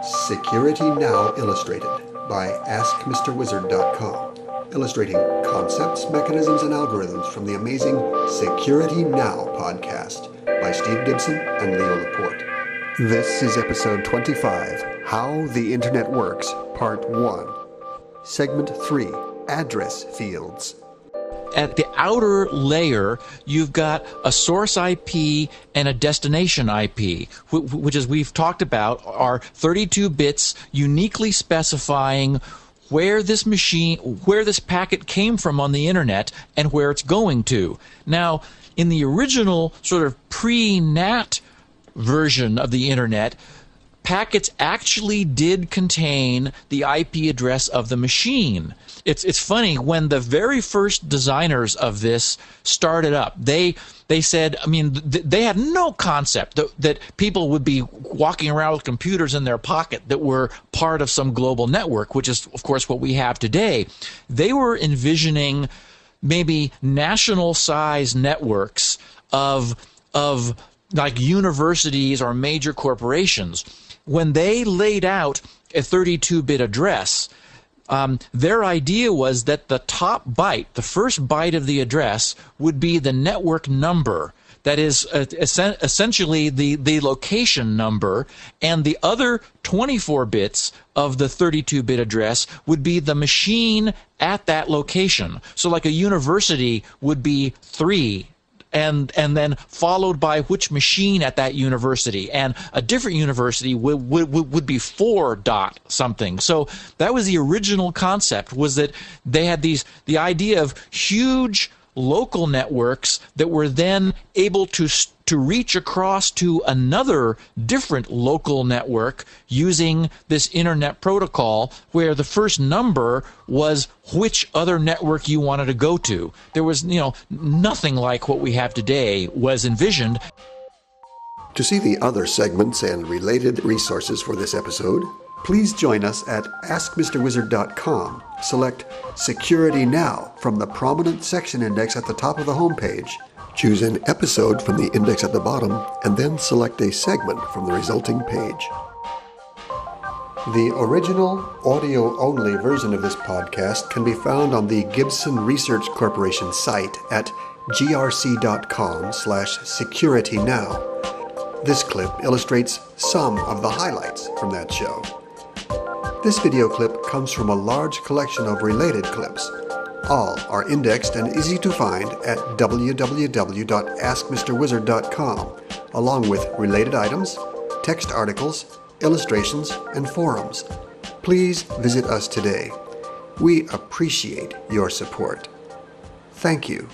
Security Now Illustrated by AskMisterWizard.com, illustrating concepts, mechanisms, and algorithms from the amazing Security Now podcast by Steve Gibson and Leo LaPorte. This is episode 25, How the Internet Works, Part 1, Segment 3, Address Fields. At the outer layer, you've got a source IP and a destination IP, which, as we've talked about, are 32 bits uniquely specifying where this packet came from on the internet and where it's going to. Now, in the original sort of pre-NAT version of the internet, packets actually did contain the IP address of the machine. It's funny, when the very first designers of this started up, they said, they had no concept that people would be walking around with computers in their pocket that were part of some global network, which is, of course, what we have today. They were envisioning maybe national-size networks of like universities or major corporations. When they laid out a 32-bit address, their idea was that the top byte, the first byte of the address, would be the network number. That is essentially the location number, and the other 24 bits of the 32-bit address would be the machine at that location. So like a university would be 3, and then followed by which machine at that university, and a different university would be 4 dot something. So that was the original concept, was that they had the idea of huge local networks that were then able to reach across to another different local network using this internet protocol, where the first number was which other network you wanted to go to. There was, nothing like what we have today was envisioned. To see the other segments and related resources for this episode, please join us at AskMisterWizard.com. Select Security Now from the prominent section index at the top of the homepage. Choose an episode from the index at the bottom, and then select a segment from the resulting page. The original audio-only version of this podcast can be found on the Gibson Research Corporation site at grc.com/securitynow. This clip illustrates some of the highlights from that show. This video clip comes from a large collection of related clips. All are indexed and easy to find at www.askmisterwizard.com, along with related items, text articles, illustrations, and forums. Please visit us today. We appreciate your support. Thank you.